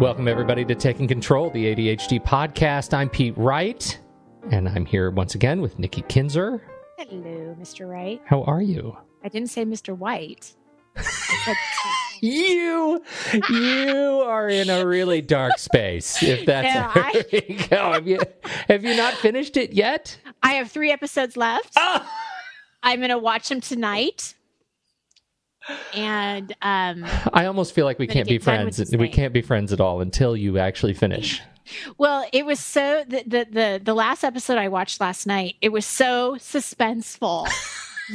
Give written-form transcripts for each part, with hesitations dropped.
Welcome, everybody, to Taking Control, the ADHD podcast. I'm Pete Wright, and I'm here once again with Nikki Kinzer. Hello, Mr. Wright. How are you? I didn't say Mr. White. You are in a really dark space, if that's where we go. Have you not finished it yet? I have 3 episodes left. Oh! I'm going to watch them tonight. And I almost feel like we can't be friends. We can't be friends at all until you actually finish. Well, it was so the last episode I watched last night, it was so suspenseful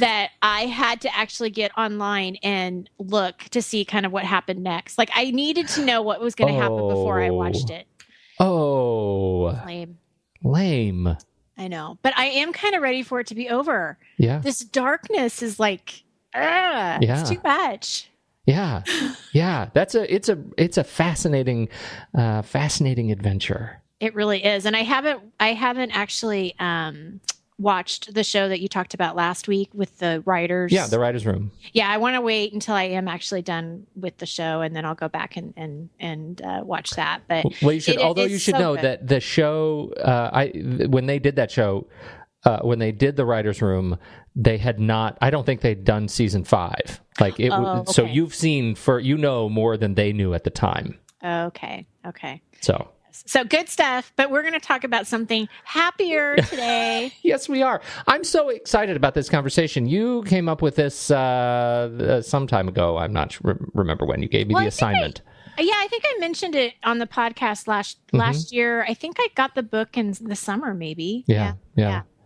that I had to actually get online and look to see kind of what happened next. Like, I needed to know what was going to happen before I watched it. Oh. Lame. I know. But I am kind of ready for it to be over. Yeah. This darkness is like, it's too much. Yeah. It's a fascinating adventure. It really is. And I haven't actually watched the show that you talked about last week with the writers. Yeah, the writers' room. Yeah, I want to wait until I am actually done with the show, and then I'll go back and watch that. But you should. You should know that the show, when they did that show, when they did the writers' room, they had not. I don't think they'd done season 5. Like it. Okay. So you've seen more than they knew at the time. Okay. So good stuff, but we're going to talk about something happier today. Yes, we are. I'm so excited about this conversation. You came up with this some time ago. I'm not remember when you gave me the assignment. I think I mentioned it on the podcast last year. I think I got the book in the summer, maybe. Yeah.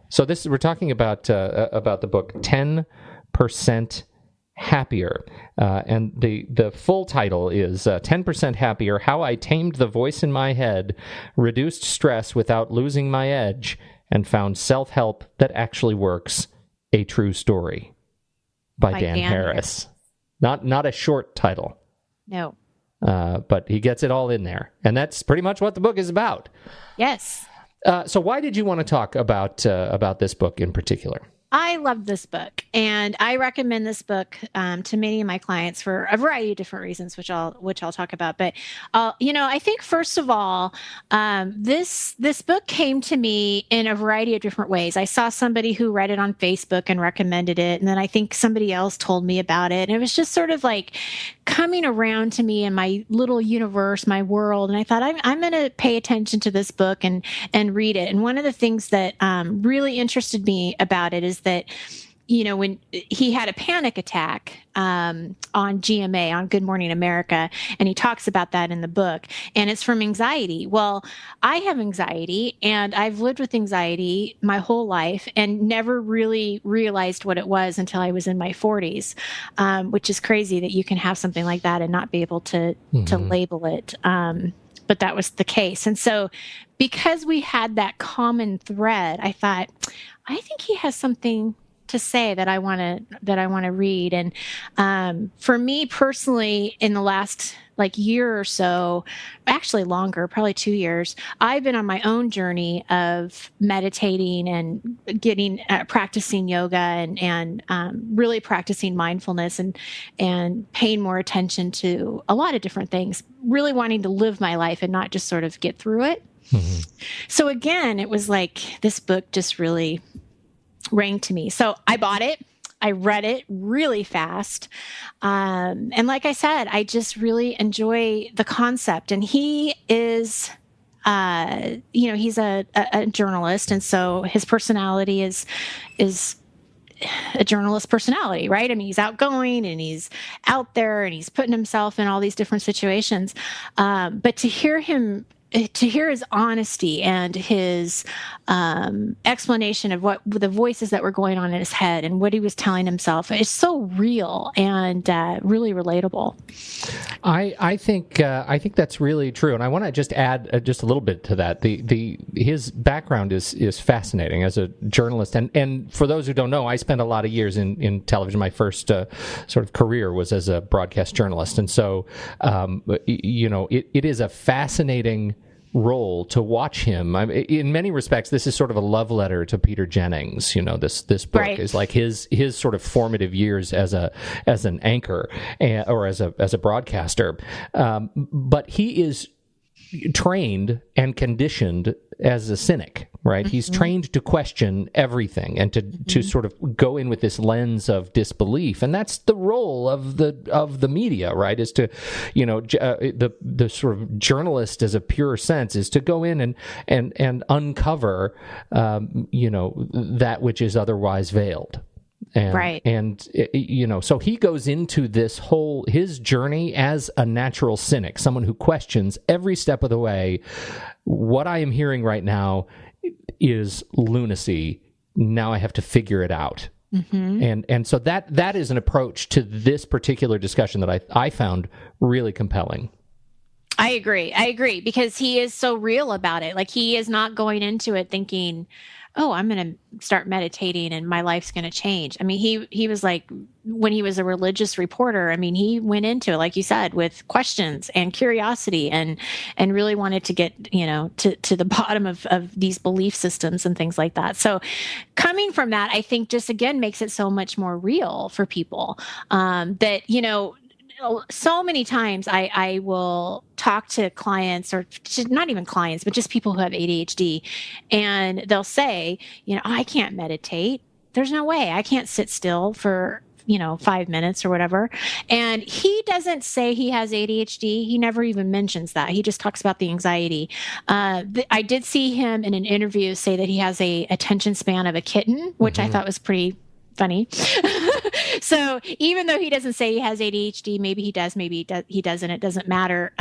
So we're talking about the book 10% Happier, and the full title is 10% Happier: How I Tamed the Voice in My Head, Reduced Stress Without Losing My Edge, and Found Self-Help That Actually Works. A True Story by Dan Harris. Not a short title. No. But he gets it all in there, and that's pretty much what the book is about. Yes. So why did you want to talk about this book in particular? I love this book, and I recommend this book to many of my clients for a variety of different reasons, which I'll talk about. But I think first of all, this book came to me in a variety of different ways. I saw somebody who read it on Facebook and recommended it, and then I think somebody else told me about it, and it was just sort of like coming around to me in my little universe, my world. And I thought, I'm going to pay attention to this book and read it. And one of the things that really interested me about it is that, when he had a panic attack on GMA, on Good Morning America, and he talks about that in the book, and it's from anxiety. Well, I have anxiety, and I've lived with anxiety my whole life and never really realized what it was until I was in my 40s, which is crazy that you can have something like that and not be able to label it. But that was the case. And so because we had that common thread, I thought, I think he has something to say that I want to read. And for me personally, in the last year or so, actually longer, probably 2 years, I've been on my own journey of meditating and getting practicing yoga and really practicing mindfulness and paying more attention to a lot of different things, really wanting to live my life and not just sort of get through it. Mm-hmm. So again, it was like this book just really rang to me. So I bought it. I read it really fast. And like I said, I just really enjoy the concept. And he is, he's a journalist. And so his personality is a journalist personality, right? I mean, he's outgoing and he's out there and he's putting himself in all these different situations. But to hear his honesty and his explanation of what the voices that were going on in his head and what he was telling himself is so real and really relatable. I think that's really true, and I want to just add just a little bit to that. His background is fascinating as a journalist, and for those who don't know, I spent a lot of years in television. My first sort of career was as a broadcast journalist, and so it is a fascinating role to watch him. In many respects, this is sort of a love letter to Peter Jennings. This book is like his sort of formative years as an anchor or as a broadcaster. But he is trained and conditioned as a cynic, right? He's trained to question everything and to sort of go in with this lens of disbelief, and that's the role of the media, right? Is to, the sort of journalist, as a pure sense, is to go in and uncover, that which is otherwise veiled. And, right. And, so he goes into his journey as a natural cynic, someone who questions every step of the way. What I am hearing right now is lunacy. Now I have to figure it out. And so that is an approach to this particular discussion that I found really compelling. I agree, because he is so real about it. Like, he is not going into it thinking, oh, I'm going to start meditating and my life's going to change. I mean, he was like, when he was a religious reporter, I mean, he went into it, like you said, with questions and curiosity and really wanted to get, to the bottom of these belief systems and things like that. So coming from that, I think just, again, makes it so much more real for people, that, so many times I will talk to clients, or not even clients, but just people who have ADHD, and they'll say, I can't meditate. There's no way. I can't sit still for 5 minutes or whatever. And he doesn't say he has ADHD. He never even mentions that. He just talks about the anxiety. I did see him in an interview say that he has a attention span of a kitten, which I thought was pretty funny. So even though he doesn't say he has ADHD, maybe he does, maybe he doesn't, it doesn't matter.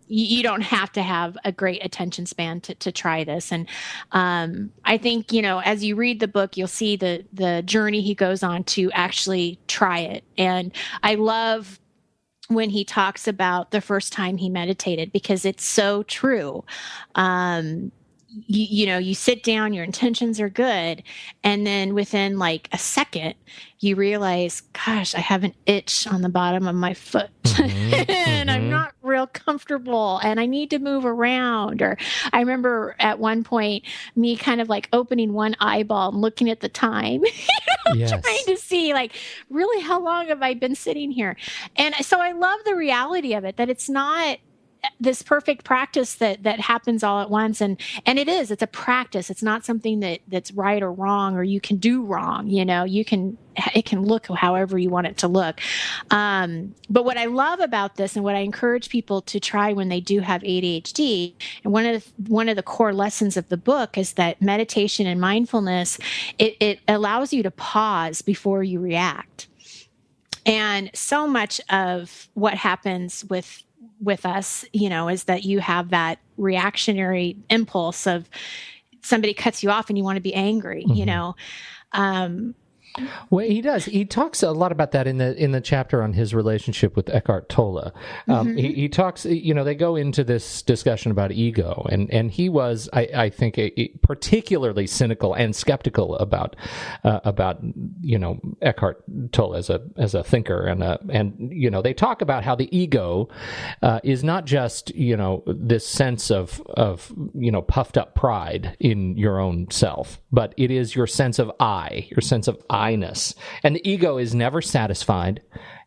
You don't have to have a great attention span to try this. And I think, as you read the book, you'll see the journey he goes on to actually try it. And I love when he talks about the first time he meditated, because it's so true. You sit down, your intentions are good, and then within like a second, you realize, gosh, I have an itch on the bottom of my foot, and I'm not real comfortable, and I need to move around. Or I remember at one point me kind of like opening one eyeball and looking at the time, trying to see like, really, how long have I been sitting here? And so I love the reality of it, that it's not this perfect practice that happens all at once. And it's a practice. It's not something that's right or wrong, or you can do wrong. It can look however you want it to look. But what I love about this, and what I encourage people to try when they do have ADHD, and one of the core lessons of the book, is that meditation and mindfulness, it allows you to pause before you react. And so much of what happens with us, is that you have that reactionary impulse of somebody cuts you off and you want to be angry, Well, he does. He talks a lot about that in the chapter on his relationship with Eckhart Tolle. He talks, they go into this discussion about ego, and he was, I think, particularly cynical and skeptical about Eckhart Tolle as a thinker, and they talk about how the ego is not just this sense of puffed up pride in your own self, but it is your sense of your sense of I-ness. And the ego is never satisfied,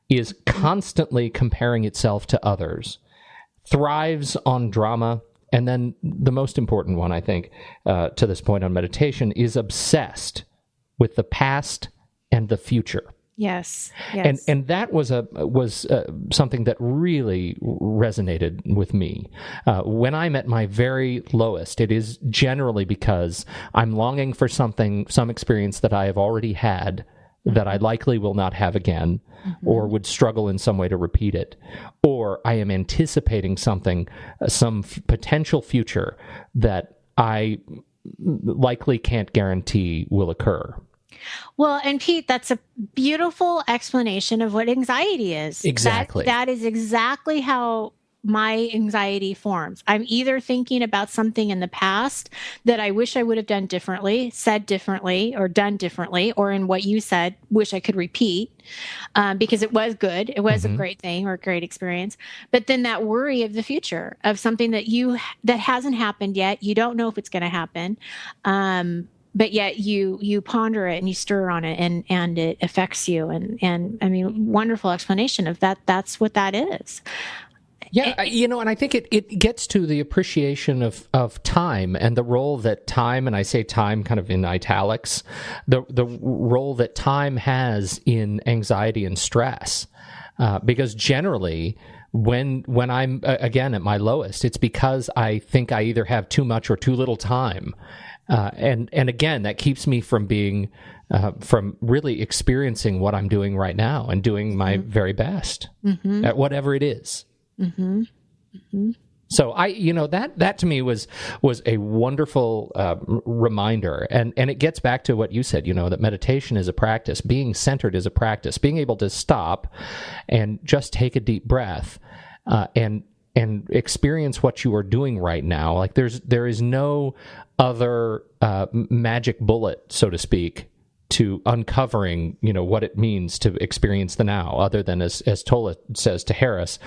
is constantly comparing itself to others, thrives on drama, and then the most important one, I think, to this point on meditation, is obsessed with the past and the future. Yes. And that was something that really resonated with me. When I'm at my very lowest, it is generally because I'm longing for some experience that I have already had, that I likely will not have again, or would struggle in some way to repeat it, or I am anticipating something, some potential future that I likely can't guarantee will occur. Well, and Pete, that's a beautiful explanation of what anxiety is. Exactly. That is exactly how my anxiety forms. I'm either thinking about something in the past that I wish I would have done differently, said differently, or done differently, or in what you said, wish I could repeat, because it was good. It was a great thing or a great experience. But then that worry of the future, of something that hasn't happened yet. You don't know if it's going to happen. But yet you ponder it and you stir on it, and it affects you. And I mean, wonderful explanation of that. That's what that is. Yeah, and I think it gets to the appreciation of time and the role that time, and I say time kind of in italics, the role that time has in anxiety and stress. Because generally, when I'm, again, at my lowest, it's because I think I either have too much or too little time. And again, that keeps me from being, from really experiencing what I'm doing right now and doing my very best at whatever it is. Mm-hmm. Mm-hmm. So that to me was a wonderful reminder, and it gets back to what you said, that meditation is a practice, being centered is a practice, being able to stop and just take a deep breath and experience what you are doing right now. Like there is no other magic bullet, so to speak, to uncovering, what it means to experience the now, other than as Tola says to Harris,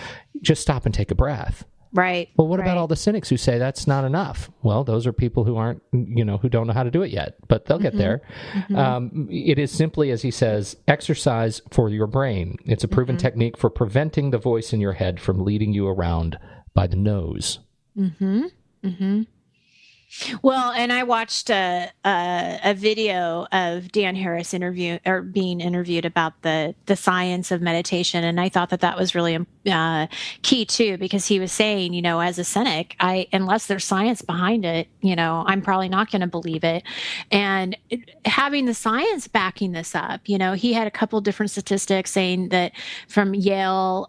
just stop and take a breath. Right. Well, what about all the cynics who say that's not enough? Well, those are people who aren't, who don't know how to do it yet, but they'll get there. It is simply, as he says, exercise for your brain. It's a proven technique for preventing the voice in your head from leading you around by the nose. Well, and I watched a video of Dan Harris being interviewed about the science of meditation, and I thought that was really key too, because he was saying, as a cynic, unless there's science behind it, I'm probably not going to believe it. And having the science backing this up, he had a couple different statistics saying that from Yale,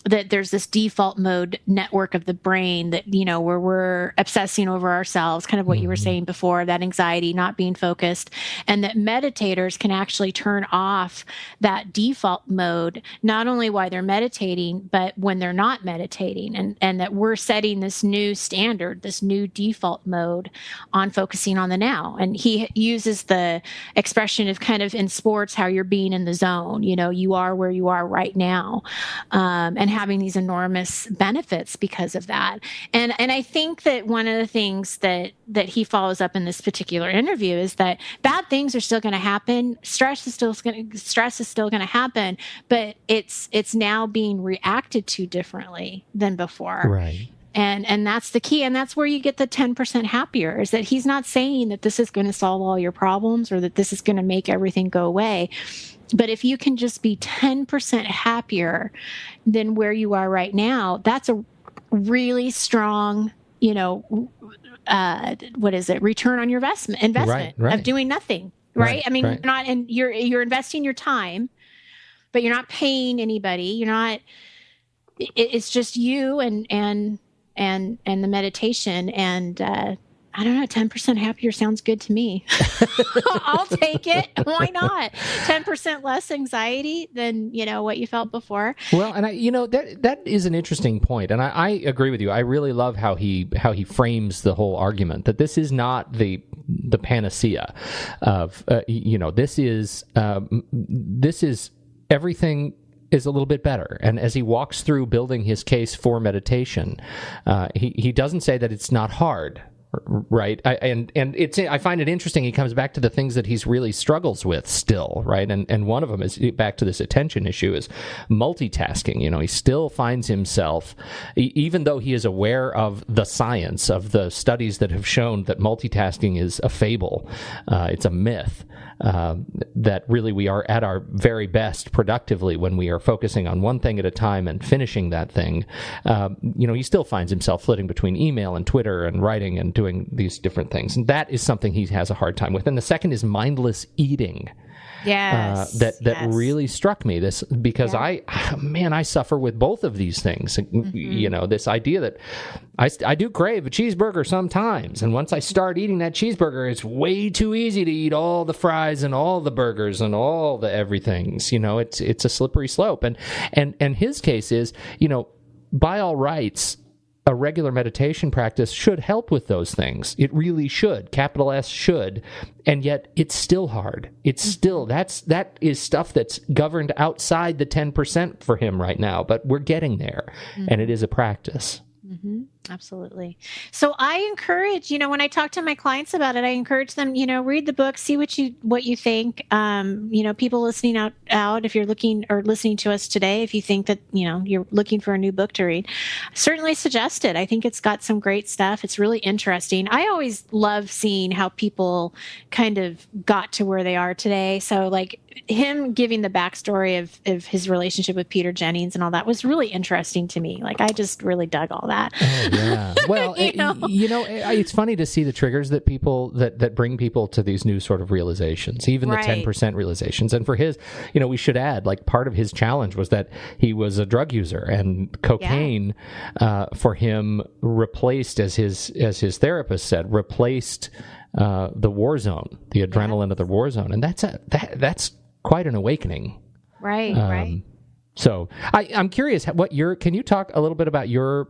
that there's this default mode network of the brain that, where we're obsessing over ourselves, kind of what you were saying before, that anxiety, not being focused, and that meditators can actually turn off that default mode, not only while they're meditating, but when they're not meditating, and that we're setting this new standard, this new default mode on focusing on the now. And he uses the expression of kind of in sports, how you're being in the zone, you are where you are right now. And having these enormous benefits because of that. And I think that one of the things that he follows up in this particular interview is that bad things are still going to happen. Stress is still going to happen, but it's now being reacted to differently than before. Right. And that's the key. And that's where you get the 10% happier, is that he's not saying that this is going to solve all your problems or that this is going to make everything go away. But if you can just be 10% happier than where you are right now, that's a really strong, what is it? Return on your investment right. of doing nothing, right? I mean, right. you're investing your time, but you're not paying anybody. It's just you and the meditation, and I don't know, 10% happier sounds good to me. I'll take it. Why not? 10% less anxiety than, what you felt before. Well, and that is an interesting point. And I agree with you. I really love how he frames the whole argument, that this is not the panacea of, this is everything is a little bit better. And as he walks through building his case for meditation, he doesn't say that it's not hard. Right. I find it interesting. He comes back to the things that he's really struggles with still. Right. And one of them is back to this attention issue, is multitasking. He still finds himself, even though he is aware of the science of the studies that have shown that multitasking is a fable. It's a myth. That really we are at our very best productively when we are focusing on one thing at a time and finishing that thing. He still finds himself flitting between email and Twitter and writing and doing these different things. And that is something he has a hard time with. And the second is mindless eating. Yes. That really struck me, this, because I suffer with both of these things. This idea that I do crave a cheeseburger sometimes, and once I start eating that cheeseburger, it's way too easy to eat all the fries and all the burgers and all the everythings. It's a slippery slope. And his case is, by all rights, a regular meditation practice should help with those things. It really should. Capital S should. And yet it's still hard. It's still, that is stuff that's governed outside the 10% for him right now, but we're getting there, and it is a practice. Mm-hmm. Absolutely. So I encourage, when I talk to my clients about it, I encourage them, read the book, see what you think. People listening out, if you're looking or listening to us today, if you think that, you're looking for a new book to read, certainly suggest it. I think it's got some great stuff. It's really interesting. I always love seeing how people kind of got to where they are today. So like him giving the backstory of his relationship with Peter Jennings and all that was really interesting to me. Like I just really dug all that. Oh, yeah. Well, it's funny to see the triggers that that bring people to these new sort of realizations, even the 10% realizations. And for his, we should add, like part of his challenge was that he was a drug user, and cocaine for him replaced, as his therapist said, replaced the war zone, the adrenaline of the war zone. And that's quite an awakening. Right. So I'm curious, can you talk a little bit about your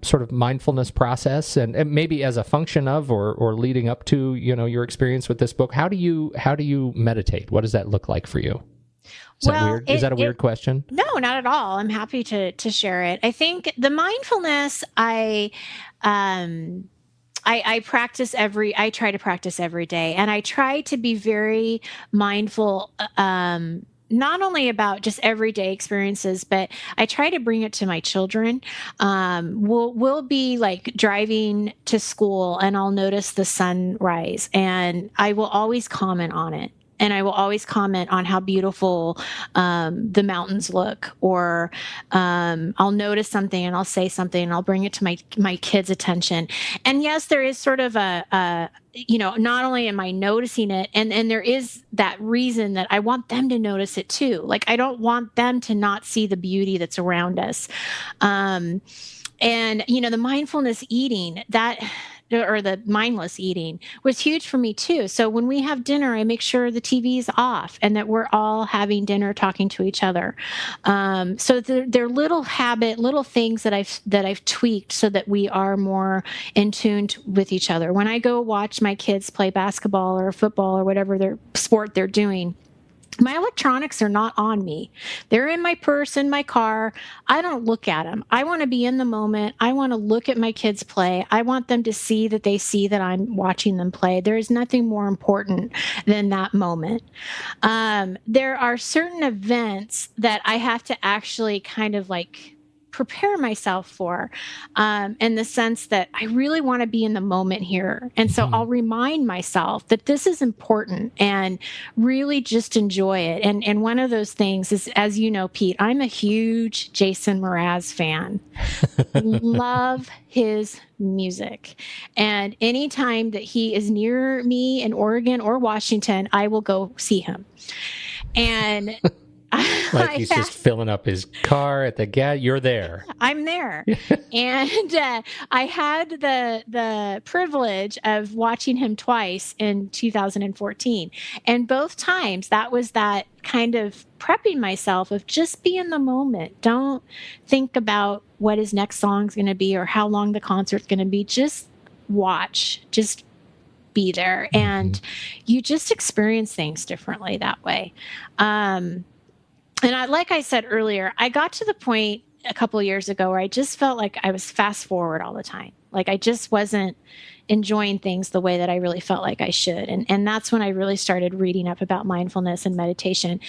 sort of mindfulness process, and maybe as a function of or leading up to your experience with this book? How do you meditate? What does that look like for you? Is that weird? Is that a weird question? No, not at all. I'm happy to share it. I think the mindfulness I practice I try to practice every day, and I try to be very mindful, not only about just everyday experiences, but I try to bring it to my children. We'll be like driving to school and I'll notice the sunrise, and I will always comment on it. And I will always comment on how beautiful the mountains look, or I'll notice something and I'll say something and I'll bring it to my kids' attention. And yes, there is sort of not only am I noticing it, and there is that reason that I want them to notice it too. Like I don't want them to not see the beauty that's around us. And the mindfulness eating or the mindless eating was huge for me too. So when we have dinner, I make sure the TV is off and that we're all having dinner, talking to each other. So they're little things that I've tweaked so that we are more in tune with each other. When I go watch my kids play basketball or football or whatever their sport they're doing, my electronics are not on me. They're in my purse, in my car. I don't look at them. I want to be in the moment. I want to look at my kids play. I want them to see that they see that I'm watching them play. There is nothing more important than that moment. There are certain events that I have to actually kind of like prepare myself for, in the sense that I really want to be in the moment here. And so I'll remind myself that this is important and really just enjoy it. And one of those things is, as you know, Pete, I'm a huge Jason Mraz fan. Love his music. And anytime that he is near me in Oregon or Washington, I will go see him. And like he's just filling up his car at the gas. You're there. I'm there. And I had the privilege of watching him twice in 2014. And both times that was that kind of prepping myself of just be in the moment. Don't think about what his next song's going to be or how long the concert's going to be. Just watch. Just be there. And you just experience things differently that way. And like I said earlier, I got to the point a couple of years ago where I just felt like I was fast forward all the time. Like I just wasn't enjoying things the way that I really felt like I should. And that's when I really started reading up about mindfulness and meditation.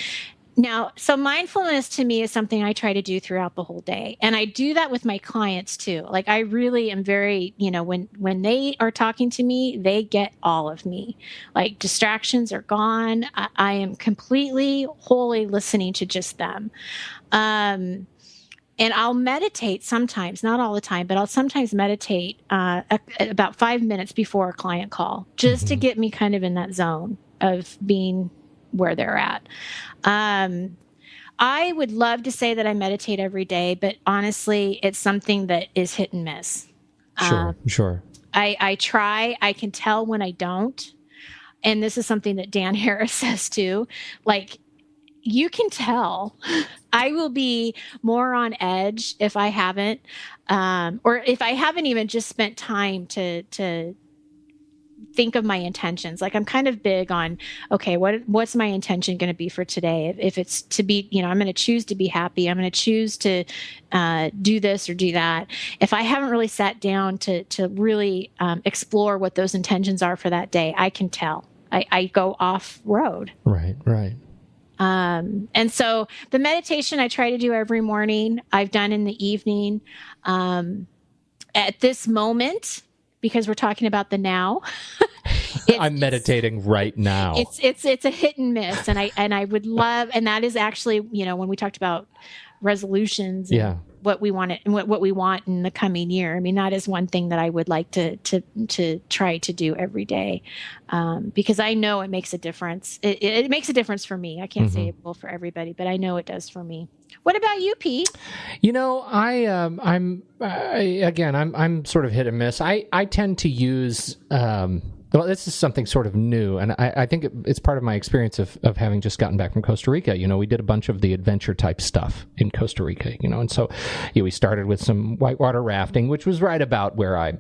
Now, so mindfulness to me is something I try to do throughout the whole day. And I do that with my clients too. Like I really am very, when they are talking to me, they get all of me. Like distractions are gone. I am completely, wholly listening to just them. And I'll meditate sometimes, not all the time, but I'll sometimes meditate about 5 minutes before a client call, just to get me kind of in that zone of being where they're at. I would love to say that I meditate every day, but honestly, it's something that is hit and miss. Sure. I try. I can tell when I don't. And this is something that Dan Harris says too. Like, you can tell. I will be more on edge if I haven't, or if I haven't even just spent time to think of my intentions. Like I'm kind of big on, okay, what's my intention going to be for today? If it's to be, I'm going to choose to be happy. I'm going to choose to do this or do that. If I haven't really sat down to really explore what those intentions are for that day, I can tell. I go off road. Right. And so the meditation I try to do every morning, I've done in the evening. At this moment, because we're talking about the now. I'm meditating right now. It's a hit and miss, and I would love, and that is actually, when we talked about resolutions, and what we want and what we want in the coming year. I mean, that is one thing that I would like to try to do every day, because I know it makes a difference. It makes a difference for me. I can't say it will for everybody, but I know it does for me. What about you, Pete? I'm sort of hit and miss. I tend to use. Well, this is something sort of new, and I think it's part of my experience of having just gotten back from Costa Rica. We did a bunch of the adventure type stuff in Costa Rica, and so we started with some whitewater rafting, which was right about where I'm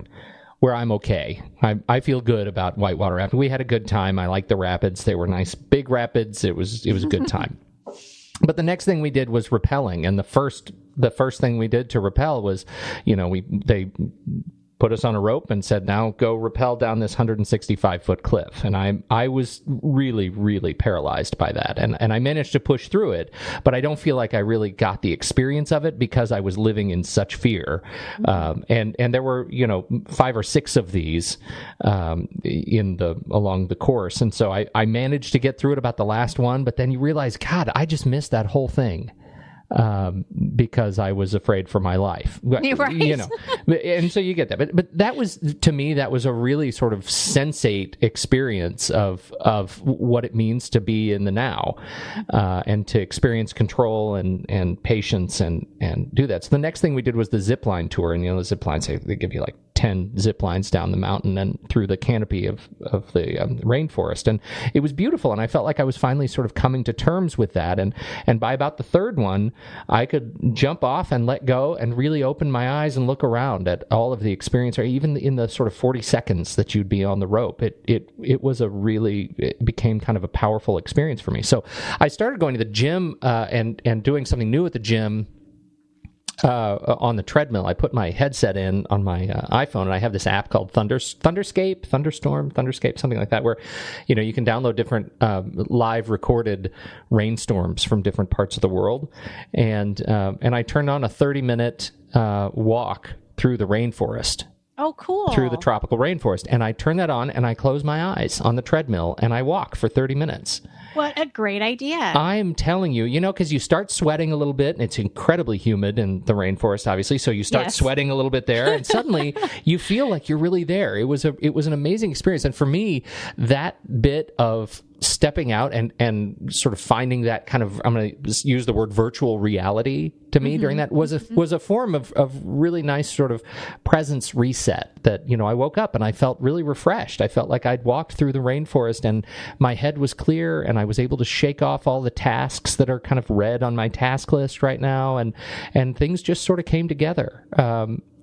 okay. I feel good about whitewater rafting. We had a good time. I liked the rapids. They were nice big rapids. It was a good time. But the next thing we did was rappelling, and the first thing we did to rappel was, they put us on a rope and said, now go rappel down this 165-foot cliff. And I was really, really paralyzed by that. And I managed to push through it, but I don't feel like I really got the experience of it because I was living in such fear. And there were, 5 or 6 of these along the course. And so I managed to get through it about the last one, but then you realize, God, I just missed that whole thing. Because I was afraid for my life, right. And so you get that. But that was, to me, that was a really sort of sensate experience of what it means to be in the now, and to experience control and patience and do that. So the next thing we did was the zip line tour, and the zip lines, they give you like 10 zip lines down the mountain and through the canopy of the rainforest. And it was beautiful. And I felt like I was finally sort of coming to terms with that. And by about the third one, I could jump off and let go and really open my eyes and look around at all of the experience, or even in the sort of 40 seconds that you'd be on the rope. It became kind of a powerful experience for me. So I started going to the gym, and doing something new at the gym. On the treadmill, I put my headset in on my iPhone, and I have this app called Thunderscape, something like that, where you can download different live recorded rainstorms from different parts of the world, and I turned on a 30-minute walk through the rainforest. Oh, cool. Through the tropical rainforest, and I turn that on, and I close my eyes on the treadmill, and I walk for 30 minutes. What a great idea. I am telling you, because you start sweating a little bit, and it's incredibly humid in the rainforest, obviously, so you start sweating a little bit there, and suddenly you feel like you're really there. It was an amazing experience, and for me, that bit of stepping out and sort of finding that kind of, I'm going to use the word virtual reality to me during that was a form of really nice sort of presence reset that, I woke up and I felt really refreshed. I felt like I'd walked through the rainforest and my head was clear and I was able to shake off all the tasks that are kind of red on my task list right now, and things just sort of came together.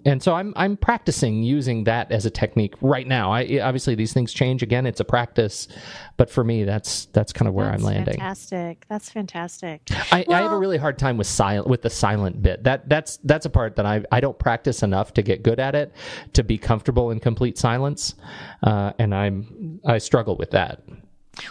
And so I'm practicing using that as a technique right now. Obviously these things change again. It's a practice, but for me, that's kind of where I'm landing. That's fantastic. I have a really hard time with the silent bit. That's a part that I don't practice enough to get good at it, to be comfortable in complete silence, and I struggle with that.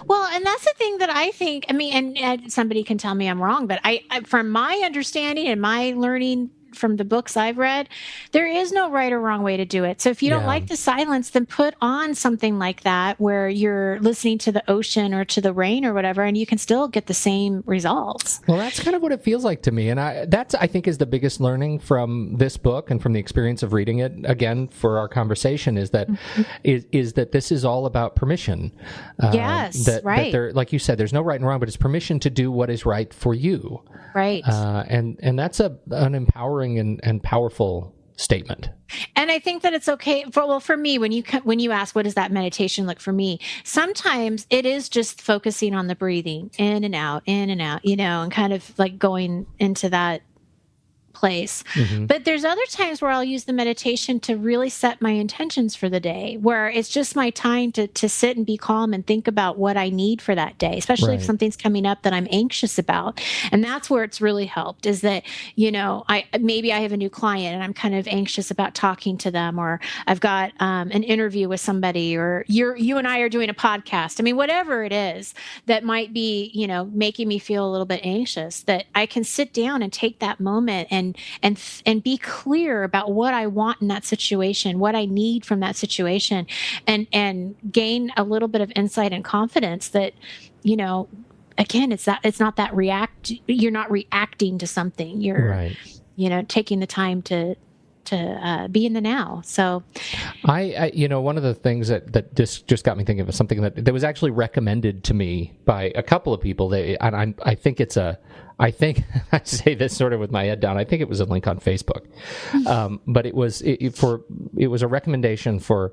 Well, and that's the thing that I think. I mean, and somebody can tell me I'm wrong, but I from my understanding and my learning from the books I've read, there is no right or wrong way to do it. So if you don't like the silence, then put on something like that where you're listening to the ocean or to the rain or whatever, and you can still get the same results. Well, that's kind of what it feels like to me. And I think is the biggest learning from this book and from the experience of reading it again for our conversation is that is that this is all about permission. Yes, that right. Like you said, there's no right and wrong, but it's permission to do what is right for you. Right. And that's an empowering and powerful statement. And I think that it's okay for me, when you ask, what does that meditation look for me? Sometimes it is just focusing on the breathing in and out, and kind of like going into that place. But there's other times where I'll use the meditation to really set my intentions for the day, where it's just my time to sit and be calm and think about what I need for that day, especially if something's coming up that I'm anxious about. And that's where it's really helped, is that, maybe I have a new client and I'm kind of anxious about talking to them, or I've got an interview with somebody, or you and I are doing a podcast. I mean, whatever it is that might be, making me feel a little bit anxious, that I can sit down and take that moment and be clear about what I want in that situation, what I need from that situation, and gain a little bit of insight and confidence that, again, it's not that you're not reacting to something. You're, taking the time to be in the now. So I one of the things that just got me thinking of something that was actually recommended to me by a couple of people. I think I say this sort of with my head down. I think it was a link on Facebook. But it was a recommendation for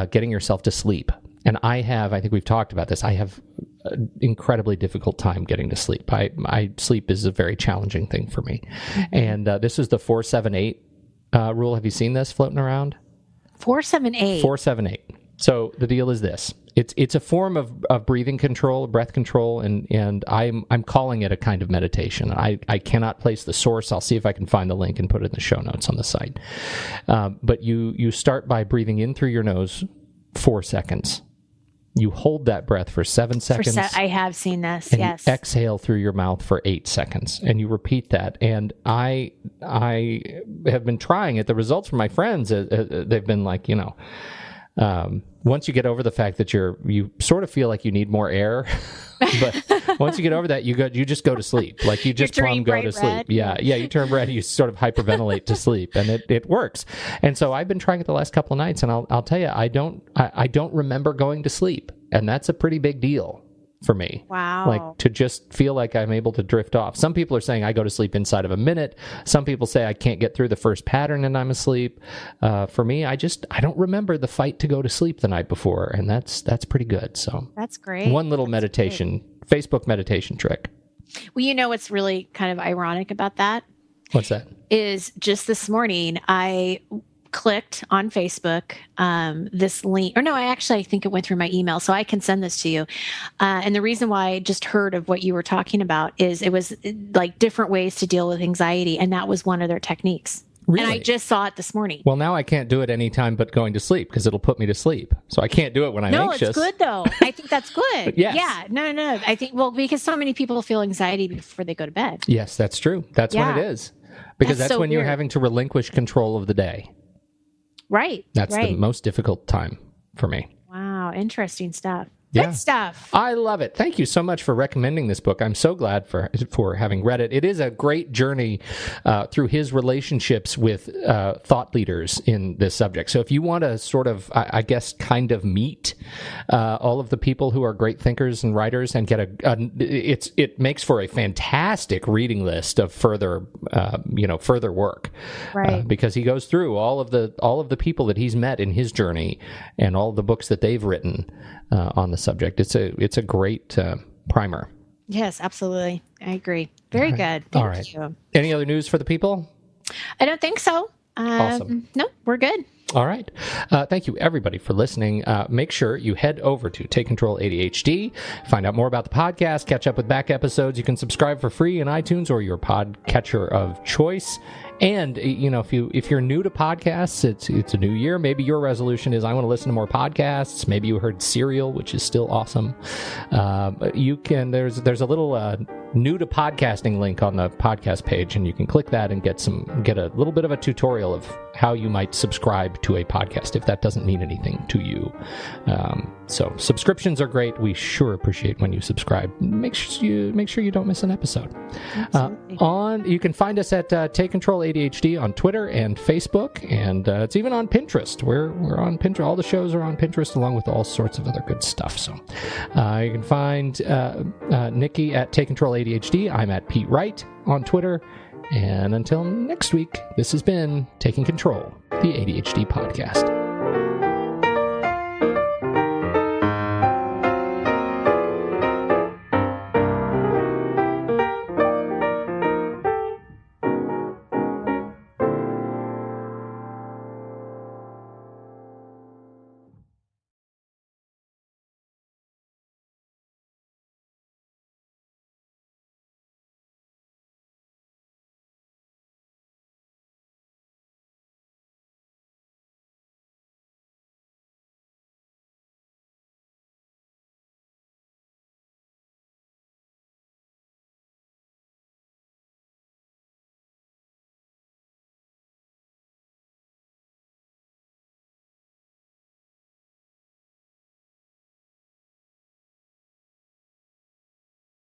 getting yourself to sleep. And I think we've talked about this. I have an incredibly difficult time getting to sleep. My sleep is a very challenging thing for me. And this is the 4-7-8 rule. Have you seen this floating around? 4-7-8. 4-7-8. So the deal is this: it's a form of breathing control, breath control, and I'm calling it a kind of meditation. I cannot place the source. I'll see if I can find the link and put it in the show notes on the site. But you start by breathing in through your nose 4 seconds. You hold that breath for 7 seconds. I have seen this, and yes. You exhale through your mouth for 8 seconds, and you repeat that. And I have been trying it. The results from my friends, they've been like, once you get over the fact that you sort of feel like you need more air, but once you get over that, you just go to sleep. Like you just plumb go to sleep. Red. Yeah, you turn red. You sort of hyperventilate to sleep, and it works. And so I've been trying it the last couple of nights, and I'll tell you, I don't remember going to sleep, and that's a pretty big deal for me. Wow. Like to just feel like I'm able to drift off. Some people are saying I go to sleep inside of a minute. Some people say I can't get through the first pattern and I'm asleep. For me, I don't remember the fight to go to sleep the night before, and that's pretty good. So that's great. One little meditation, Facebook meditation trick. Well, what's really kind of ironic about that? What's that? Is just this morning I clicked on Facebook this link, or no, I think it went through my email, so I can send this to you. And the reason why I just heard of what you were talking about is it was like different ways to deal with anxiety, and that was one of their techniques. Really? And I just saw it this morning. Well, now I can't do it anytime but going to sleep because it'll put me to sleep. So I can't do it when I'm anxious. No, it's good though. I think that's good. Yes. Yeah. No. I think, because so many people feel anxiety before they go to bed. Yes, that's true. That's when it is. Because that's when you're having to relinquish control of the day. Right. That's the most difficult time for me. Wow. Interesting stuff. Yeah. Good stuff. I love it. Thank you so much for recommending this book. I'm so glad for having read it. It is a great journey through his relationships with thought leaders in this subject. So if you want to sort of, I guess, kind of meet all of the people who are great thinkers and writers and get it makes for a fantastic reading list of further work. Right. Because he goes through all of the people that he's met in his journey and all of the books that they've written on the subject. It's a great primer. Yes, absolutely. I agree. Very good. Thank you. Any other news for the people? I don't think so. Awesome. No, we're good. All right. Thank you, everybody, for listening. Make sure you head over to Take Control ADHD, find out more about the podcast, catch up with back episodes. You can subscribe for free in iTunes or your podcatcher of choice. And, if you're new to podcasts, it's a new year. Maybe your resolution is I want to listen to more podcasts. Maybe you heard Serial, which is still awesome. There's a little new to podcasting link on the podcast page, and you can click that and get a little bit of a tutorial of how you might subscribe to a podcast if that doesn't mean anything to you. So subscriptions are great. We sure appreciate when you subscribe. Make sure you don't miss an episode. You can find us at Take Control ADHD on Twitter and Facebook, and it's even on Pinterest. We're on Pinterest. All the shows are on Pinterest, along with all sorts of other good stuff. So you can find Nikki at Take Control ADHD. I'm at Pete Wright on Twitter. And until next week, this has been Taking Control, the ADHD podcast.